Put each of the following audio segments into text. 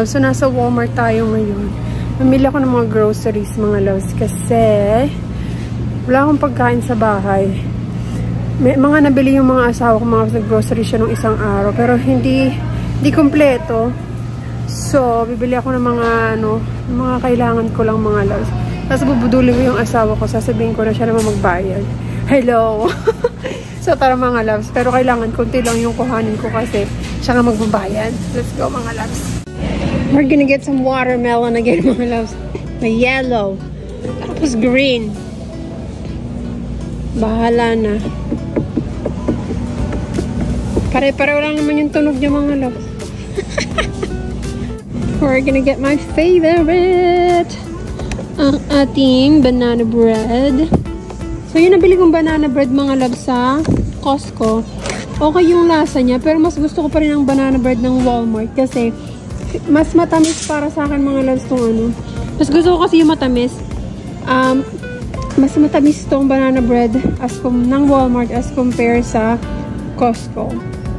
loves. So, nasa Walmart tayo ngayon. Mamili ako ng mga groceries, mga loves. Kasi, wala akong pagkain sa bahay. May mga nabili yung mga asawa ko, mga groceries siya nung isang araw. Pero, hindi kompleto. So, bibili ako ng mga, mga kailangan ko lang, mga loves. Tapos, bubudulin ko yung asawa ko. Sasabihin ko na siya naman magbayad. Hello! So, tara mga loves. Pero kailangan konti lang yung kuhanin ko kasi siya nga magbabayad. Let's go mga loves. We're gonna get some watermelon again mga loves. May yellow. Tapos green. Bahala na. Pare-pareho lang naman yung tunog niya mga loves. We're gonna get my favorite. Ang ating banana bread. So, yun nabili kong banana bread mga loves sa Costco. Okay yung lasa niya, pero mas gusto ko pa rin ang banana bread ng Walmart kasi mas matamis para sa akin mga loves tong Mas gusto ko kasi yung matamis. Mas matamis tong banana bread ng Walmart as compare sa Costco.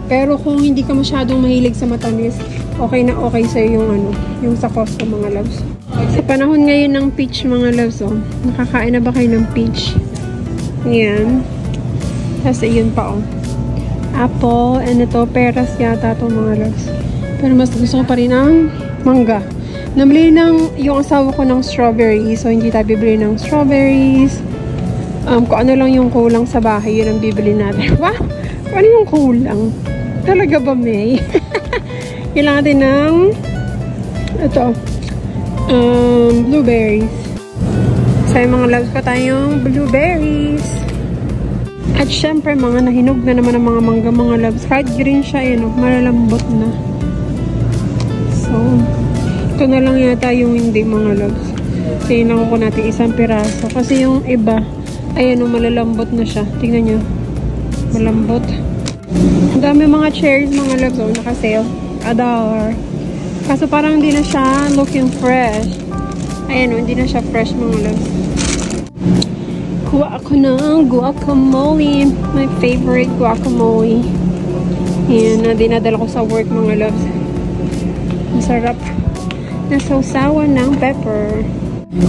Pero kung hindi ka masyadong mahilig sa matamis, okay na okay sa'yo yung sa Costco mga loves. Sa panahon ngayon ng peach mga loves, nakakain na ba kayo ng peach? Yan. Tapos, yun pa, apple. And ito, peras yata ito, mga loves. Pero mas gusto ko pa rin ang mangga. Nabili yung asawa ko ng strawberries. So, hindi tayo bibili ng strawberries. Kung ano lang yung kulang sa bahay, yun ang bibili natin. Wow! Ano yung kulang? Talaga ba, May? Kailangan natin ng ito. Blueberries. So, yung mga loves pa tayong blueberries. At syempre, mga nahinog na naman ang mga mangga, mga loves. Kahit green siya, malalambot na. So, ito na lang yata yung hindi, mga loves. Tingnan ko natin isang piraso. Kasi yung iba, ayan, malalambot na siya. Tingnan nyo. Malambot. Ang dami mga cherries, mga loves. Naka-sale. $1. Kaso parang hindi na siya looking fresh. Ayan, hindi na siya fresh, mga loves. Kuha ako ng guacamole. My favorite guacamole. Ayan, dinadala ko sa work, mga loves. Masarap. Nasawsawan ng pepper.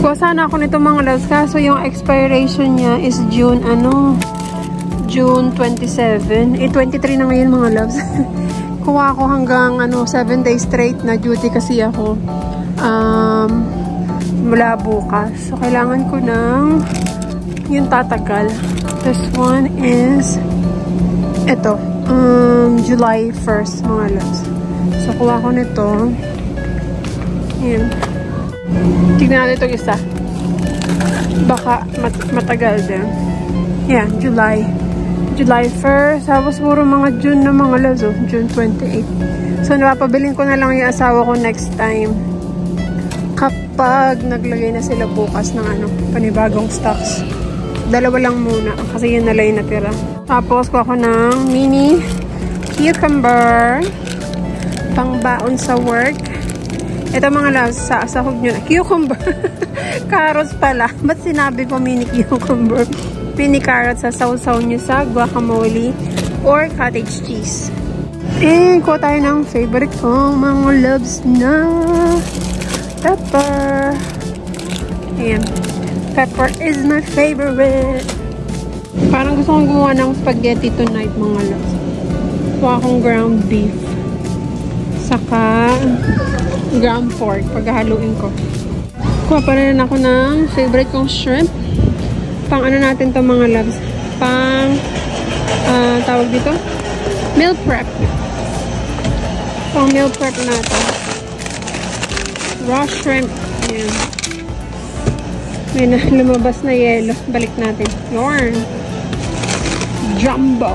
Kuha sana ako nito, mga loves. Kaso yung expiration niya is June 27. 23 na ngayon, mga loves. Kuha ako hanggang 7 days straight na duty kasi ako. Mula bukas. So, kailangan ko ng yung tatagal. This one is ito. July 1st, mga loves. So, kuha ko nito. Ayan. Tignan natin itong isa. Baka matagal din. Yan, July 1st. Tapos, puro mga June na mga loves. June 28. So, napapabilin ko na lang yung asawa ko next time. Kapag naglagay na sila bukas ng panibagong stocks. Dalawa lang muna kasi yun na lang yung natira. Tapos kuha ko ng mini cucumber pangbaon sa work. Ito mga loves, sa sahog nyo na. Cucumber. Carrots pala. Ba't sinabi ko mini cucumber? Mini carrots sa sausaw nyo sa guacamole or cottage cheese. And kuha tayo ng favorite kong mga loves na pepper. Ayan. Pepper is my favorite. Parang gusto kong gumawa ng spaghetti tonight, mga loves. Kuha akong ground beef. Saka ground pork. Paghahaluin ko. Kuha pa rin ako ng favorite kong shrimp. Pang natin to, mga loves. Pang tawag dito? Meal prep. Pang meal prep natin. Raw shrimp. Ayan. May lumabas na yelo. Balik natin. Yarn. Jumbo.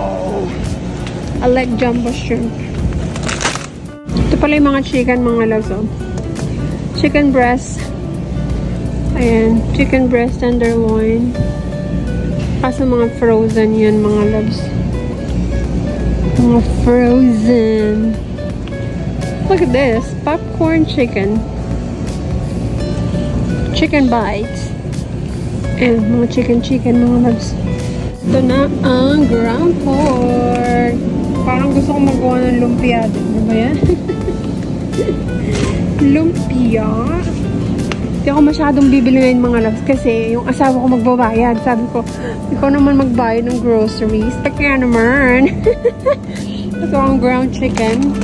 I like jumbo shrimp. Ito pala yung mga chicken, mga loves. Chicken breast. Ayan. Chicken breast tenderloin. Kaso mga frozen yan, mga loves. Mga frozen. Look at this. Popcorn chicken. Chicken bites. And mga chicken, mga loves. Ito na ang ground pork. Parang gusto kong magawa ng lumpia. Ano ba yan? lumpia. Hindi ako masyadong bibili ngayon mga loves kasi yung asawa ko magbabayad. Sabi ko, ikaw naman magbayad ng groceries. Kaya naman. So, ang ground chicken.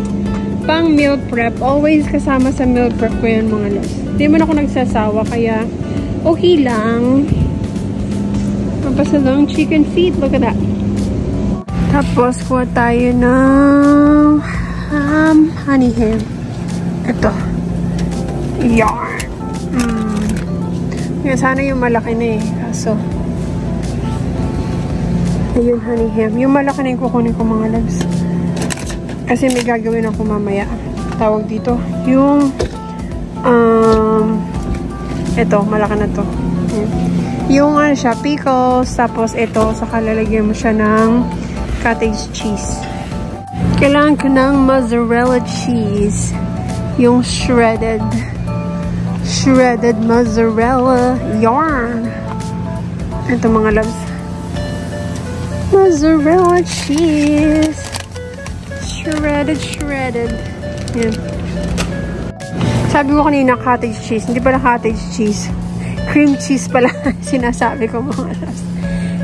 Pang meal prep. Always kasama sa meal prep ko yan mga loves. Hindi man ako nagsasawa kaya okay lang. Mapasa lang chicken feet. Look at that. Tapos, kuha tayo ng honey ham. Ito. Yarn. Yan, sana yung malaki na eh. Kaso, ayun, honey ham. Yung malaki na yung kukunin ko mga loves. Kasi may gagawin ako mamaya. Tawag dito. Yung, ito, malaki na to. Yung, ano siya, pickles. Tapos, ito, saka lalagyan mo siya ng cottage cheese. Kailangan ko ng mozzarella cheese. Yung shredded mozzarella yarn. Ito mga loves. Mozzarella cheese. Shredded. Yan. Sabi ko kanina cottage cheese. Hindi pala cottage cheese. Cream cheese pala sinasabi ko mga loves.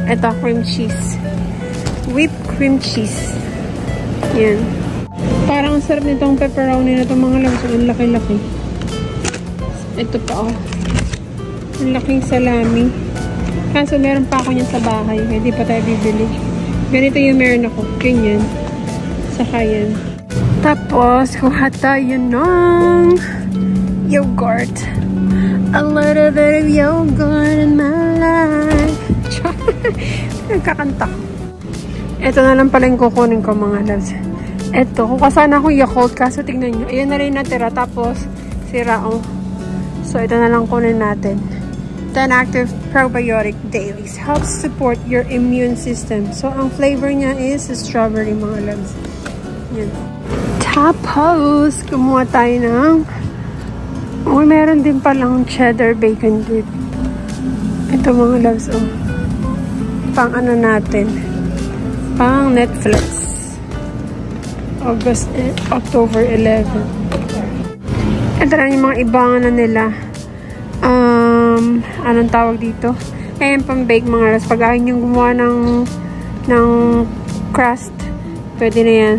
Ito, cream cheese. Whipped cream cheese. Yan. Parang ang sarap nitong pepperoni na itong mga loves. Ang laki-laki. Ito pa oh. Ang laking salami. Kaso meron pa ako niyan sa bahay. Hindi pa tayo bibili. Ganito yung meron ako. Ganyan. Saka yan. Tapos, kuha tayo ng yogurt. A little bit of yogurt in my life. Nagkakanta ko. Ito na lang pala yung kukunin ko mga loves. Ito. Kuha sana akong Yakult. Kaso tingnan nyo. Ayan na rin natira. Tapos, sira oh. So, ito na lang kunin natin. 10 Active Probiotic Dailies. Helps support your immune system. So, ang flavor niya is strawberry, mga loves. Yan. Tapos, kumuha tayo ng meron din palang cheddar bacon dip. Ito, mga loves, oh. Pang ano natin. Pang Netflix. October 11. Ito na yung mga ibang ano nila. Anong tawag dito? Ayan, pang-bake mga loves. Pag ayaw nyo gumawa ng crust, pwede na yan.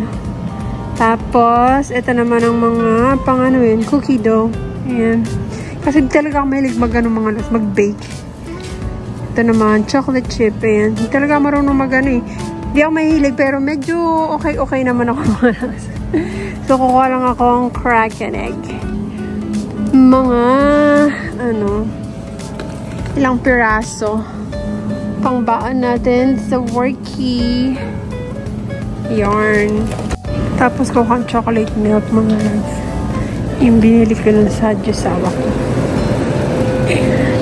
Tapos, ito naman ang mga pang ano yun, cookie dough. Ayan. Kasi talaga ako mahilig mag-ano mga loves, mag-bake. Ito naman, chocolate chip. Ayan. Hindi talaga marunong mag-ano eh. Hindi ako mahilig, pero medyo okay naman ako mga loves. So, kukuha lang ako ang crack and egg. Mga ilang piraso pangbaan natin sa worky yarn. Tapos kuha ang chocolate milk mga loves. Yung binili ko lang sa jusawa ko.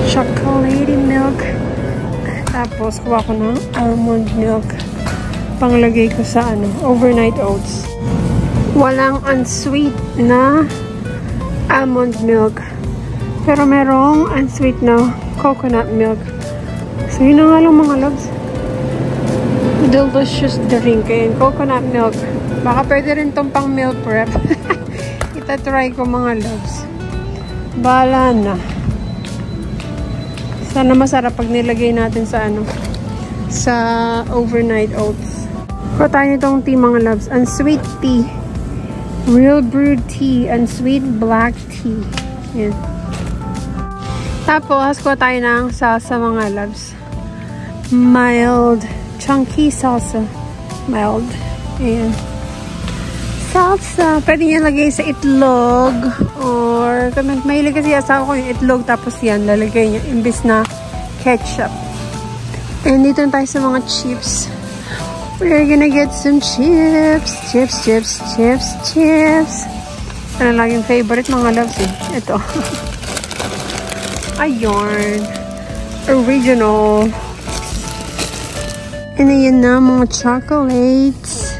Chocolate milk. Tapos kuha ko ng almond milk. Panglagay ko sa overnight oats. Walang unsweet na almond milk. Pero merong unsweet na coconut milk. So, yun na nga lang mga loves. Delicious drink. Ayan, coconut milk. Baka pwede rin tong pang meal prep. Itatry ko mga loves. Bahala na. Sana masarap pag nilagay natin sa sa overnight oats. Kuha tayo itong tea mga loves. Unsweet tea. Real brewed tea and sweet black tea. Yan. Tapos, kuha tayo ng salsa mga loves. Mild. Chunky salsa. Mild. Ayan. Salsa. Pwede nyo lagay sa itlog. Or, mahilig kasi asawa ko yung itlog. Tapos yan, lalagay nyo. Imbis na ketchup. And dito tayo sa mga chips. We're gonna get some chips. Chips. Ano lang yung favorite mga loves eh. Ito. Ayun. Original. And ayan na mga chocolates.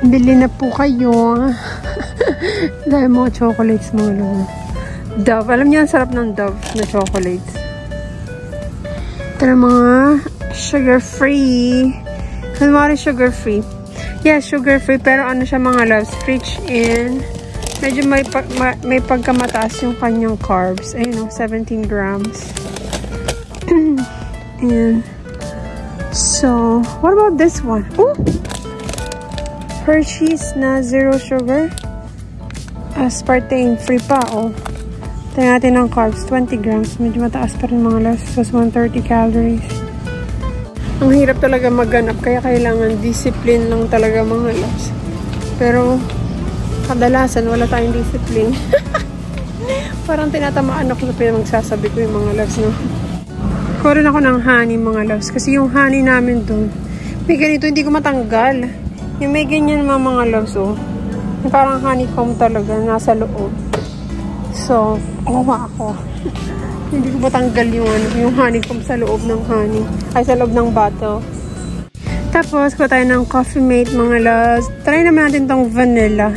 Bili na po kayo. Dahil mga chocolates mga loves. Dove. Alam niyo ang sarap ng Dove na chocolates. Ito na mga sugar-free. Kunwari sugar-free. Yeah, sugar-free. Pero ano siya mga loves? Rich in medyo may pagkamataas yung kanyang carbs. Ayun, 17 grams. And so, what about this one? Ooh! Hershey's na zero sugar. Aspartame free pa, oh. Tingnan natin ang carbs, 20 grams. Medyo mataas pa rin mga loves. It was 130 calories. Ang hirap talaga magganap, kaya kailangan discipline lang talaga mga loves. Pero, kadalasan wala tayong discipline. Parang tinatamaan ako sa pinamagsasabi ko yung mga loves, no? Kuha rin ako ng honey, mga loves. Kasi yung honey namin doon, may ganito, hindi ko matanggal. Yung may ganyan mga loves, oh. Yung parang honeycomb talaga, nasa loob. So, kuha ako. Hindi ko matanggal yung honeycomb sa loob ng honey. Ay, sa loob ng bottle. Tapos, kuha tayo ng Coffee Mate, mga loves. Try naman natin tong vanilla.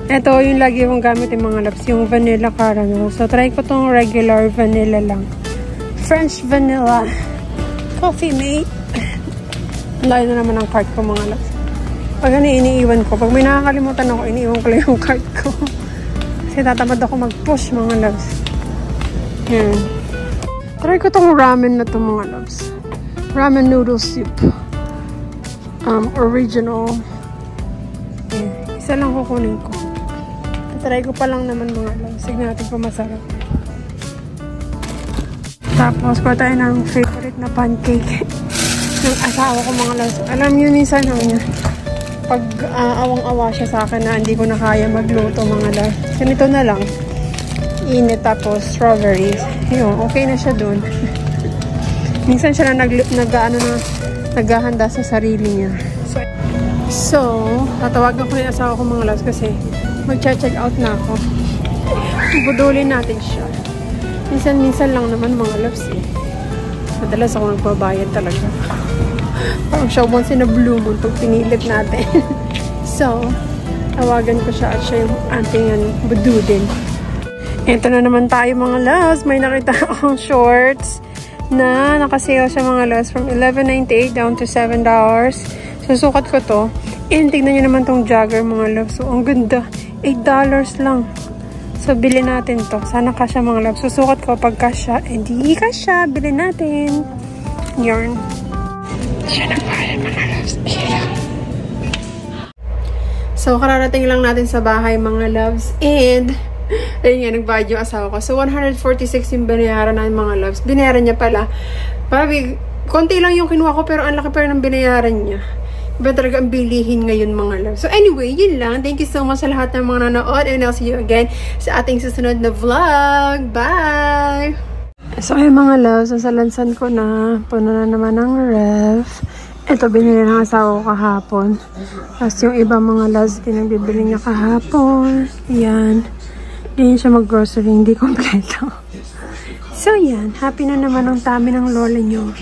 Ito, yung lagi kong gamit yung mga loves, yung vanilla caramel. So, try ko tong regular vanilla lang. French vanilla Coffee Mate. Layo na naman ang cart ko, mga loves. Pag iniiwan ko, pag may nakakalimutan ako, iniiwan ko lang yung cart ko. Kasi tatamad ako mag-push, mga loves. Yan. Try ko tong ramen na to, mga loves. Ramen noodle soup. Original. Yan. Isa lang kukunin ko. Try ko pa lang naman, mga loves. Sige natin kung masarap. Tapos, kuha tayo ng favorite na pancake ng asawa ko, mga loves. Alam nyo, minsan niya, pag awang-awa siya sa akin na hindi ko na kaya magluto, mga loves. Ganito na lang. Init, tapos strawberries. Yun, okay na siya dun. Minsan siya na naghahanda sa sarili niya. So, tatawagan ko yung asawa ko, mga loves, kasi mag-check out na ako. Budulin natin siya. Minsan lang naman, mga loves, eh. Madalas ako nagbabayad talaga. Parang siya once in a blue moon pag pinilit natin. So, tawagan ko siya at siya yung ating bududin. Ito na naman tayo, mga loves. May nakita akong shorts na nakasale siya, mga loves, from $11.98 down to $7. Susukat ko to. And tignan nyo naman tong jogger, mga loves. So, ang ganda. $8 lang. So, bilhin natin to. Sana kasya, mga loves. Susukat ko pag kasya. Hindi kasya. Bilhin natin. Yarn. Siya na pala, mga loves. So, kararating lang natin sa bahay, mga loves. And, ayun nga, nagbayad yung asawa ko. So, 146 yung binayaran namin, mga loves. Binayaran niya pala. Parang, konti lang yung kinuha ko, pero ang laki pa rin ang binayaran niya. Iba talaga ang bilihin ngayon, mga loves. So, anyway, yun lang. Thank you so much sa lahat ng mga nanood. And I'll see you again sa ating susunod na vlog. Bye! So, ayun, mga loves. Sa lansan ko na. Puno na naman ng ref. Ito, binili ng asawa ko kahapon. Tapos yung iba, mga loves, pinagbibili niya kahapon. Ayan. Hindi siya mag-grocery. Hindi kompleto. So, yan. Happy na naman ang tami ng lola niyo.